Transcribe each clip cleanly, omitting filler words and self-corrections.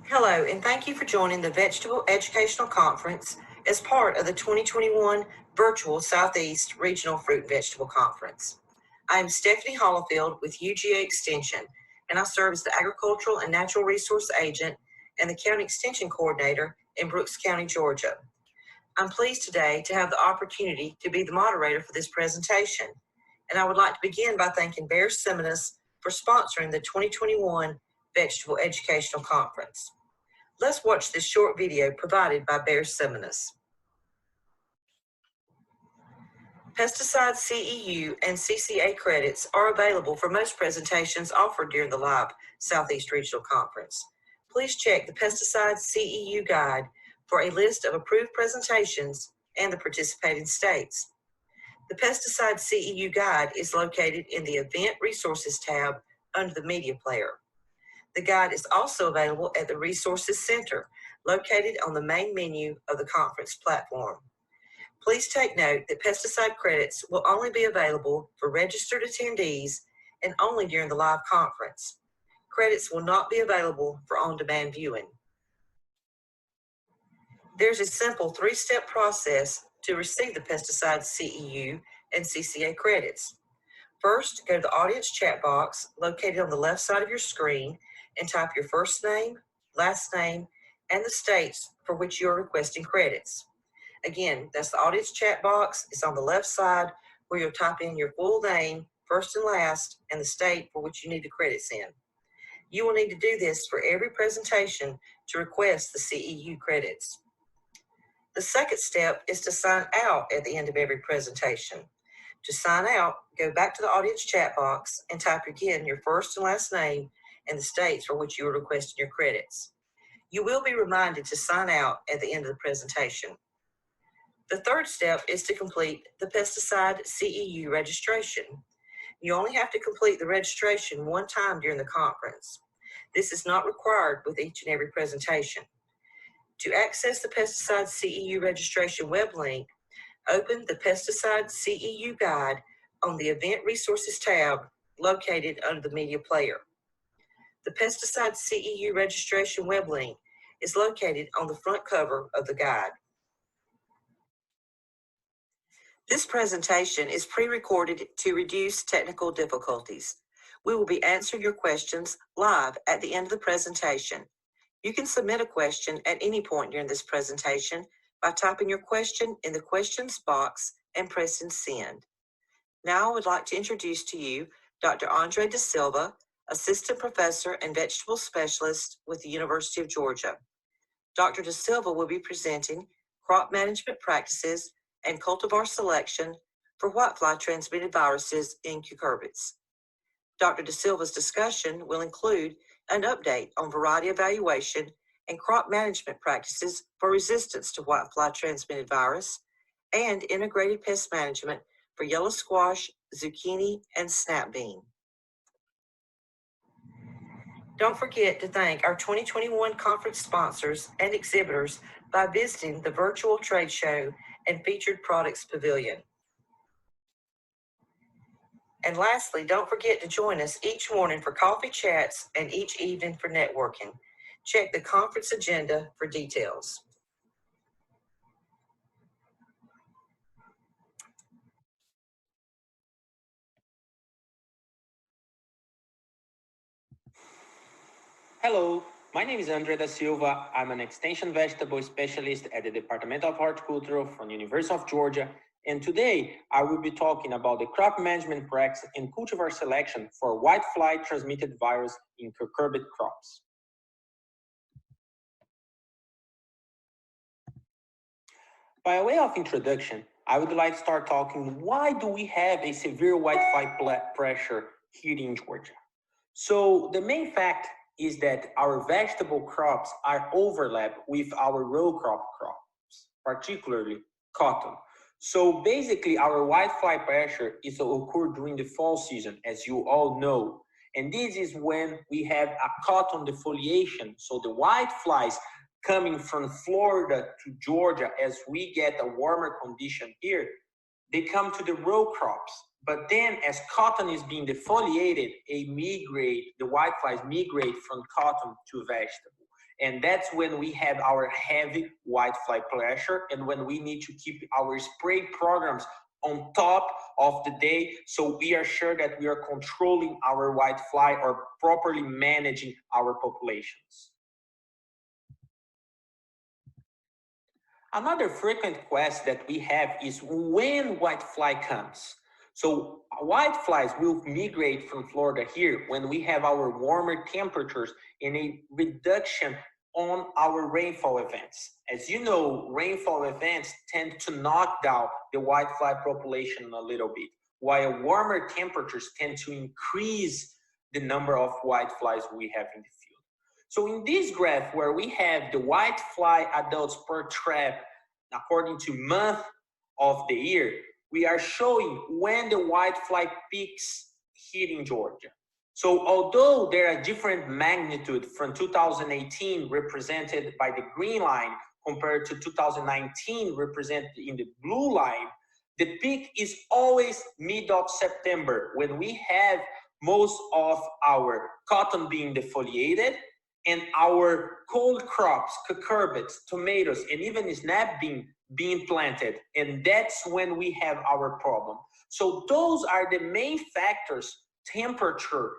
Hello, and thank you for joining the Vegetable Educational Conference as part of the 2021 Virtual Southeast Regional Fruit and Vegetable Conference. I am Stephanie Hollifield with UGA Extension, and I serve as the Agricultural and Natural Resource Agent and the County Extension Coordinator in Brooks County, Georgia. I'm pleased today to have the opportunity to be the moderator for this presentation, and I would like to begin by thanking Bear Seminis for sponsoring the 2021 Vegetable Educational Conference. Let's watch this short video provided by Bear Seminis. Pesticide CEU and CCA credits are available for most presentations offered during the live Southeast Regional Conference. Please check the Pesticide CEU guide for a list of approved presentations and the participating states. The Pesticide CEU guide is located in the Event Resources tab under the Media player. The guide is also available at the Resources Center, located on the main menu of the conference platform. Please take note that pesticide credits will only be available for registered attendees and only during the live conference. Credits will not be available for on-demand viewing. There's a simple three-step process to receive the pesticide CEU and CCA credits. First, go to the audience chat box located on the left side of your screen and type your first name, last name, and the states for which you are requesting credits. Again, that's the audience chat box. It's on the left side where you'll type in your full name, first and last, and the state for which you need the credits in. You will need to do this for every presentation to request the CEU credits. The second step is to sign out at the end of every presentation. To sign out, go back to the audience chat box and type again your first and last name and the states for which you are requesting your credits. You will be reminded to sign out at the end of the presentation. The third step is to complete the pesticide CEU registration. You only have to complete the registration one time during the conference. This is not required with each and every presentation. To access the pesticide CEU registration web link, open the Pesticide CEU guide on the Event Resources tab located under the Media player. The Pesticide CEU registration web link is located on the front cover of the guide. This presentation is pre-recorded to reduce technical difficulties. We will be answering your questions live at the end of the presentation. You can submit a question at any point during this presentation by typing your question in the questions box and pressing send. Now I would like to introduce to you Dr. Andreda Silva, Assistant Professor and Vegetable Specialist with the University of Georgia. Dr. De Silva will be presenting crop management practices and cultivar selection for whitefly-transmitted viruses in cucurbits. Dr. De Silva's discussion will include an update on variety evaluation and crop management practices for resistance to whitefly-transmitted virus and integrated pest management for yellow squash, zucchini, and snap bean. Don't forget to thank our 2021 conference sponsors and exhibitors by visiting the virtual trade show and featured products pavilion. And lastly, don't forget to join us each morning for coffee chats and each evening for networking. Check the conference agenda for details. Hello, my name is Andreda Silva. I'm an extension vegetable specialist at the Department of Horticulture from the University of Georgia. And today I will be talking about the crop management practice and cultivar selection for whitefly-transmitted virus in cucurbit crops. By way of introduction, I would like to start talking why do we have a severe whitefly pressure here in Georgia. So the main fact is that our vegetable crops are overlapped with our row crop crops, particularly cotton. So basically our whitefly pressure is occur during the fall season, as you all know. And this is when we have a cotton defoliation. So the whiteflies coming from Florida to Georgia, as we get a warmer condition here, they come to the row crops. But then as cotton is being defoliated, the whiteflies migrate from cotton to vegetable. And that's when we have our heavy whitefly pressure and when we need to keep our spray programs on top of the day, so we are sure that we are controlling our whitefly or properly managing our populations. Another frequent question that we have is when whitefly comes. So whiteflies will migrate from Florida here when we have our warmer temperatures and a reduction on our rainfall events. As you know, rainfall events tend to knock down the whitefly population a little bit, while warmer temperatures tend to increase the number of whiteflies we have in the field. So in this graph where we have the whitefly adults per trap according to month of the year, we are showing when the whitefly peaks here in Georgia. So although there are different magnitude from 2018 represented by the green line compared to 2019 represented in the blue line, the peak is always mid of September when we have most of our cotton being defoliated and our cold crops, cucurbits, tomatoes, and even snap bean being planted. And that's when we have our problem. So those are the main factors: temperature,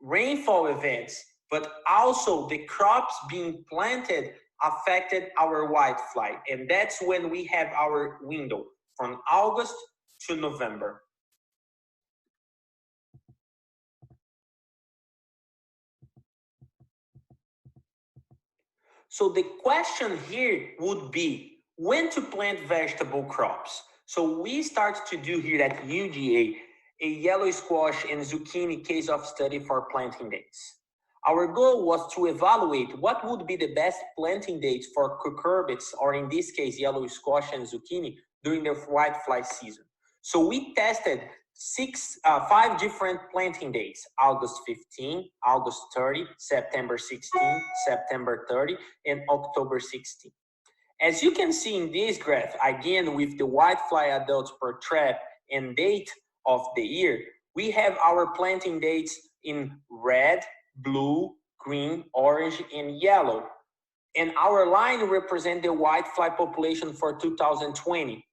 rainfall events, but also the crops being planted affected our whitefly. And that's when we have our window from August to November. So the question here would be when to plant vegetable crops. So we start to do here at UGA a yellow squash and zucchini case of study for planting dates. Our goal was to evaluate what would be the best planting dates for cucurbits, or in this case, yellow squash and zucchini, during the whitefly season. So we tested 5 different planting dates: August 15, August 30, September 16, September 30, and October 16. As you can see in this graph, again with the whitefly adults per trap and date of the year, we have our planting dates in red, blue, green, orange, and yellow. And our line represents the whitefly population for 2020.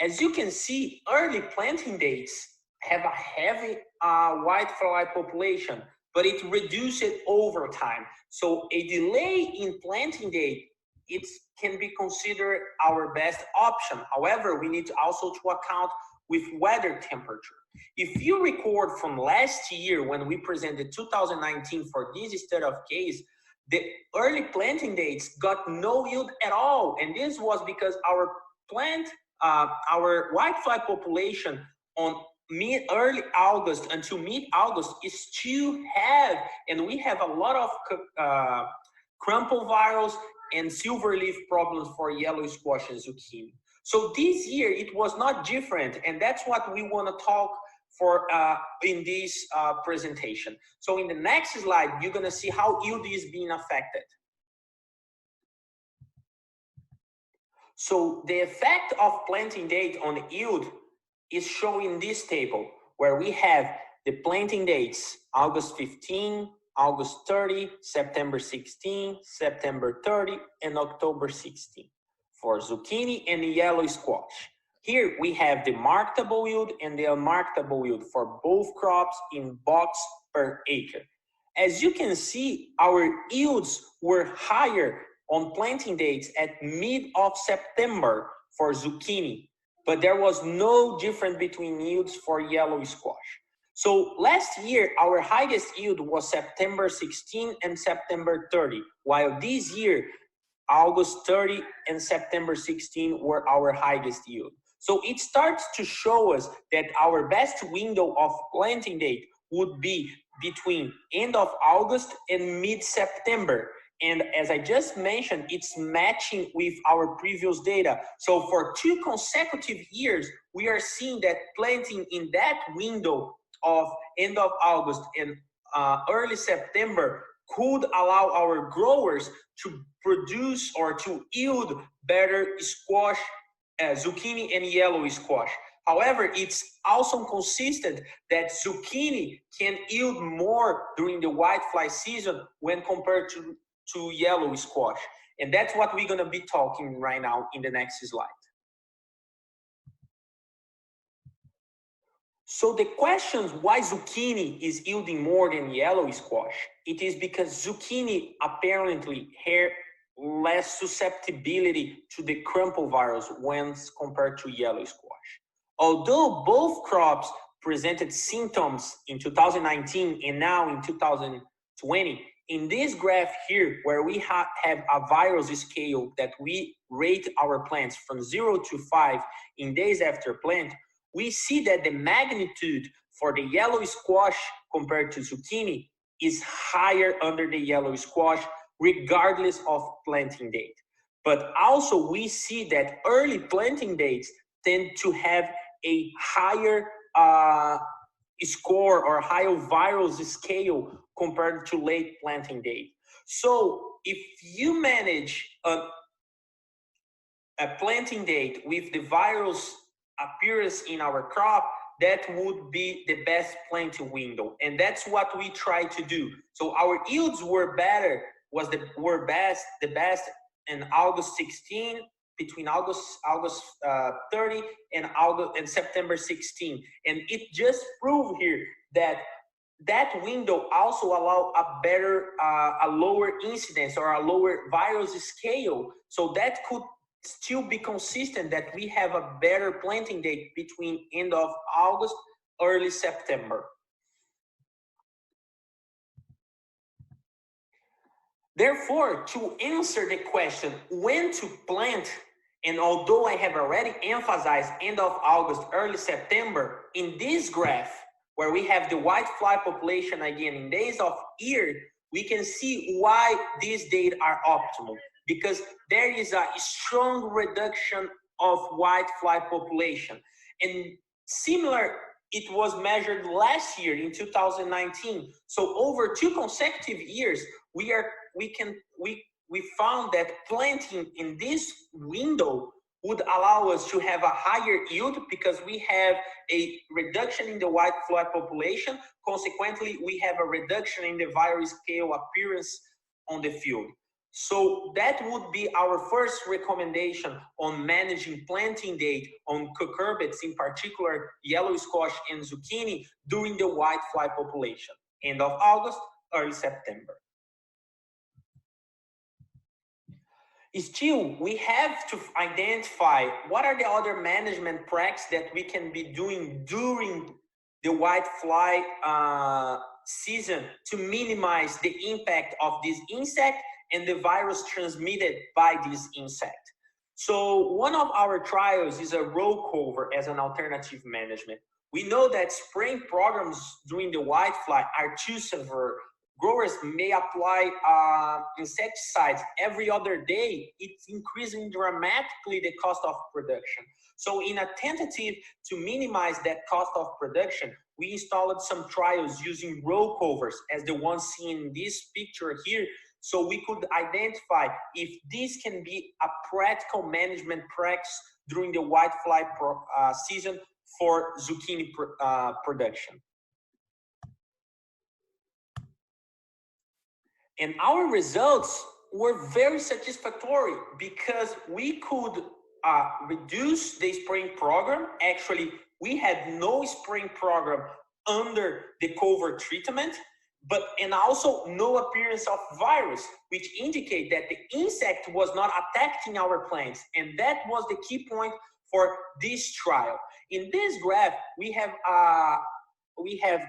As you can see, early planting dates have a heavy whitefly population, but it reduces over time. So a delay in planting date, it can be considered our best option. However, we need to also to account with weather temperature. If you record from last year when we presented 2019 for this study of case, the early planting dates got no yield at all. And this was because our whitefly population on early August until mid-August is too heavy, and we have a lot of crumple virus and silver leaf problems for yellow squash and zucchini. So this year it was not different, and that's what we want to talk for in this presentation. So in the next slide, you're going to see how yield is being affected. So the effect of planting date on yield is shown in this table, where we have the planting dates: August 15, August 30, September 16, September 30, and October 16 for zucchini and yellow squash. Here we have the marketable yield and the unmarketable yield for both crops in bucks per acre. As you can see, our yields were higher on planting dates at mid of September for zucchini, but there was no difference between yields for yellow squash. So last year, our highest yield was September 16 and September 30, while this year, August 30 and September 16 were our highest yield. So it starts to show us that our best window of planting date would be between end of August and mid-September. And as I just mentioned, it's matching with our previous data. So for 2 consecutive years, we are seeing that planting in that window of end of August and early September could allow our growers to produce or to yield better squash, zucchini and yellow squash. However, it's also consistent that zucchini can yield more during the whitefly season when compared to yellow squash. And that's what we're gonna be talking right now in the next slide. So the questions why zucchini is yielding more than yellow squash, it is because zucchini apparently have less susceptibility to the crumple virus when compared to yellow squash. Although both crops presented symptoms in 2019 and now in 2020, in this graph here, where we have a virus scale that we rate our plants from 0 to 5 in days after plant, we see that the magnitude for the yellow squash compared to zucchini is higher under the yellow squash, regardless of planting date. But also we see that early planting dates tend to have a higher score or higher virus scale compared to late planting date. So if you manage a planting date with the virus appearance in our crop, that would be the best planting window, and that's what we try to do. So our yields were better, the best in August 16, between August 30 and September 16, and it just proved here that that window also allow a better, a lower incidence or a lower virus scale. So that could still be consistent that we have a better planting date between end of August, early September. Therefore, to answer the question when to plant, and although I have already emphasized end of August, early September, in this graph, where we have the whitefly population again in days of year, we can see why these dates are optimal. Because there is a strong reduction of whitefly population. And similar, it was measured last year in 2019. So over 2 consecutive years, we found that planting in this window would allow us to have a higher yield because we have a reduction in the whitefly population. Consequently, we have a reduction in the virus scale appearance on the field. So that would be our first recommendation on managing planting date on cucurbits, in particular yellow squash and zucchini, during the whitefly population, end of August, early September. Still, we have to identify what are the other management practices that we can be doing during the whitefly season to minimize the impact of this insect and the virus transmitted by this insect. So one of our trials is a row cover as an alternative management. We know that spraying programs during the whitefly are too severe. Growers may apply insecticides every other day. It's increasing dramatically the cost of production. So in a tentative to minimize that cost of production, we installed some trials using row covers as the one seen in this picture here. So we could identify if this can be a practical management practice during the whitefly season for zucchini production. And our results were very satisfactory because we could reduce the spraying program. Actually, we had no spraying program under the cover treatment, and also no appearance of virus, which indicate that the insect was not attacking our plants. And that was the key point for this trial. In this graph, we have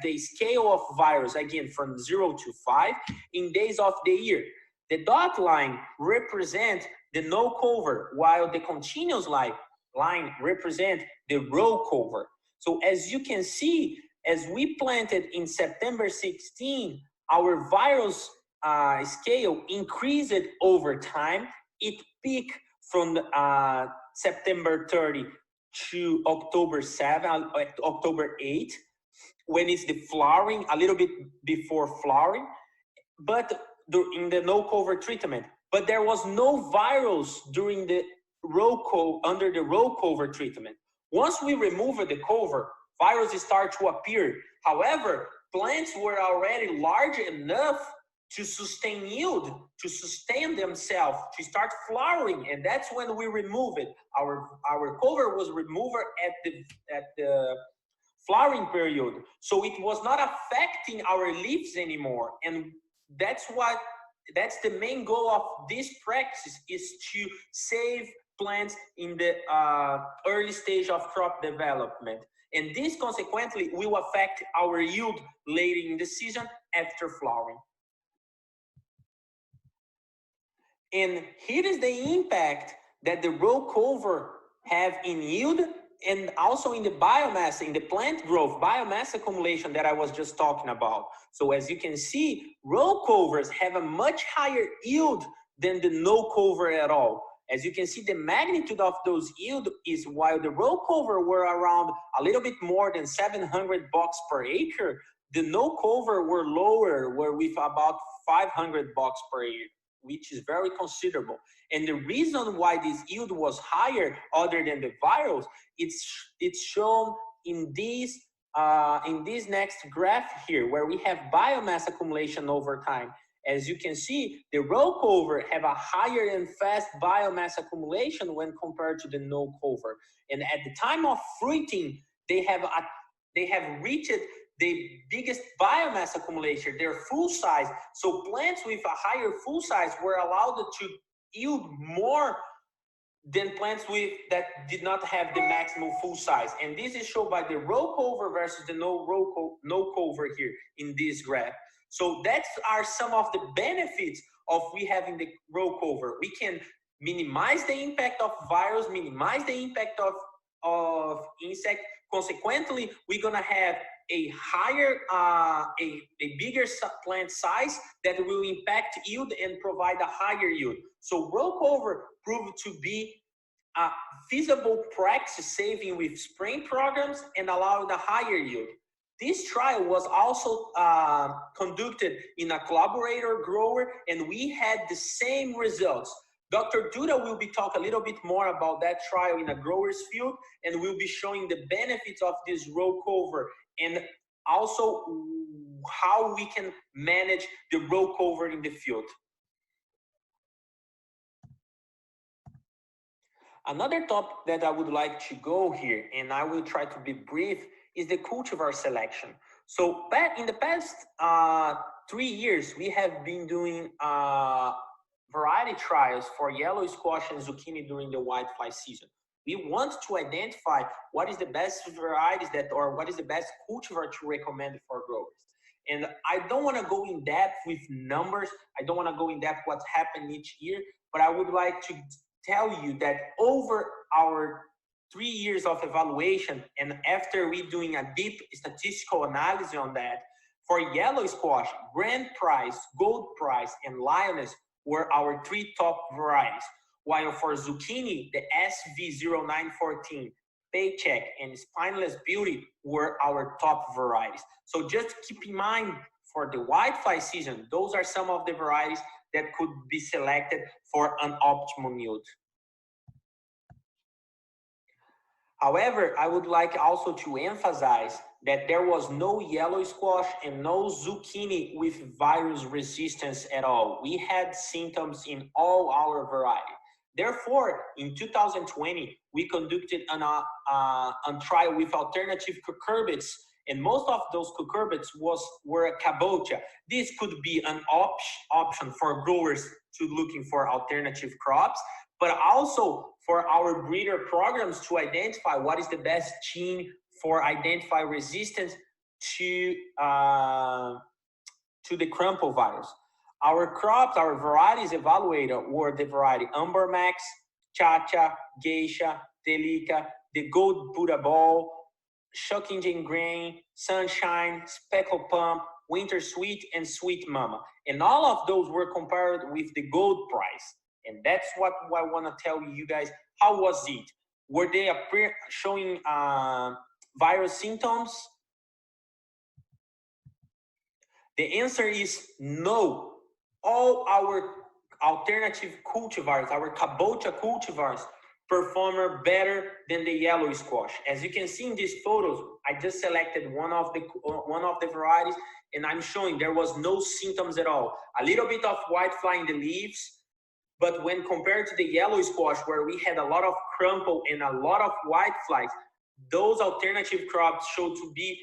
the scale of virus, again, from 0 to 5 in days of the year. The dot line represents the no cover, while the continuous line represents the row cover. So as you can see, as we planted in September 16, our virus scale increased over time. It peaked from September 30 to October 7, October 8, when it's the flowering, a little bit before flowering, but in the no cover treatment. But there was no virus during the under the row cover treatment. Once we removed the cover, viruses start to appear. However, plants were already large enough to sustain yield, to sustain themselves, to start flowering, and that's when we remove it. Our cover was removed at the flowering period, so it was not affecting our leaves anymore. And that's the main goal of this practice, is to save plants in the early stage of crop development. And this consequently will affect our yield later in the season after flowering. And here is the impact that the row cover have in yield and also in the biomass, in the plant growth, biomass accumulation that I was just talking about. So as you can see, row covers have a much higher yield than the no cover at all. As you can see, the magnitude of those yield is, while the row cover were around a little bit more than 700 bucks per acre, the no cover were lower, were with about 500 bucks per acre, which is very considerable. And the reason why this yield was higher, other than the virals, it's shown in this next graph here, where we have biomass accumulation over time. As you can see, the row cover have a higher and fast biomass accumulation when compared to the no cover. And at the time of fruiting, they have reached the biggest biomass accumulation, their full size. So plants with a higher full size were allowed to yield more than plants that did not have the maximum full size. And this is shown by the row cover versus the no cover here in this graph. So that are some of the benefits of we having the row cover. We can minimize the impact of virus, minimize the impact of insect. Consequently, we're gonna have a higher, a bigger plant size that will impact yield and provide a higher yield. So row cover proved to be a feasible practice, saving with spraying programs and allowing a higher yield. This trial was also conducted in a collaborator grower, and we had the same results. Dr. Duda will be talking a little bit more about that trial in a grower's field, and we'll be showing the benefits of this row cover and also how we can manage the row cover in the field. Another topic that I would like to go here, and I will try to be brief, is the cultivar selection. So in the past 3 years, we have been doing variety trials for yellow squash and zucchini during the whitefly season. We want to identify what is the best varieties or what is the best cultivar to recommend for growers. And I don't want to go in depth with numbers. I don't want to go in depth what's happened each year, but I would like to tell you that over our 3 years of evaluation, and after we doing a deep statistical analysis on that, for yellow squash, Grand Prize, Gold Prize, and Lioness were our 3 top varieties. While for zucchini, the SV0914, Paycheck, and Spineless Beauty were our top varieties. So just keep in mind, for the whitefly season, those are some of the varieties that could be selected for an optimum yield. However, I would like also to emphasize that there was no yellow squash and no zucchini with virus resistance at all. We had symptoms in all our varieties. Therefore, in 2020, we conducted a trial with alternative cucurbits, and most of those cucurbits were cabocha. This could be an option for growers to looking for alternative crops, but also for our breeder programs to identify what is the best gene for identify resistance to the crumple virus. Our crops, our varieties evaluated were the variety Amber Max, Chacha, Geisha, Delica, the Gold Buddha Ball, Shock Indian Grain, Sunshine, Speckle Pump, Winter Sweet, and Sweet Mama. And all of those were compared with the Gold Prize. And that's what I want to tell you guys. How was it? Were they showing virus symptoms? The answer is no. All our alternative cultivars, our cabocha cultivars, performer better than the yellow squash. As you can see in these photos, I just selected one of the varieties, and I'm showing there was no symptoms at all. A little bit of whitefly in the leaves, but when compared to the yellow squash, where we had a lot of crumple and a lot of whiteflies, those alternative crops showed to be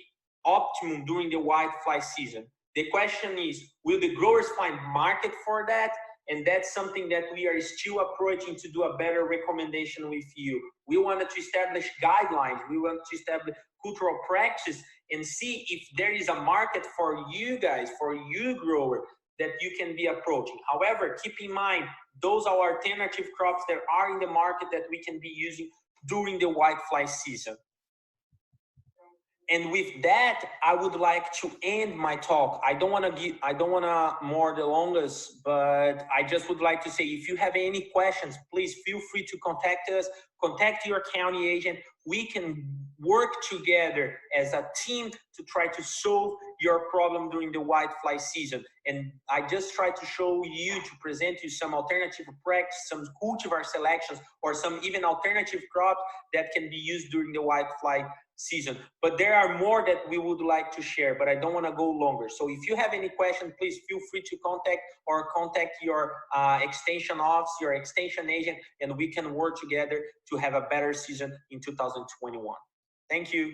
optimum during the whitefly season. The question is, will the growers find market for that? And that's something that we are still approaching to do a better recommendation with you. We wanted to establish guidelines. We want to establish cultural practice and see if there is a market for you guys, for you grower, that you can be approaching. However, keep in mind, those are alternative crops that are in the market that we can be using during the whitefly season. And with that, I would like to end my talk. I don't want to more the longest, but I just would like to say, if you have any questions, please feel free to contact us, contact your county agent. We can work together as a team to try to solve your problem during the whitefly season. And I just try to show you, to present you some alternative practice, some cultivar selections, or some even alternative crops that can be used during the whitefly season. But there are more that we would like to share, but I don't want to go longer. So if you have any question, please feel free to contact your extension office, your extension agent, and we can work together to have a better season in 2021. Thank you.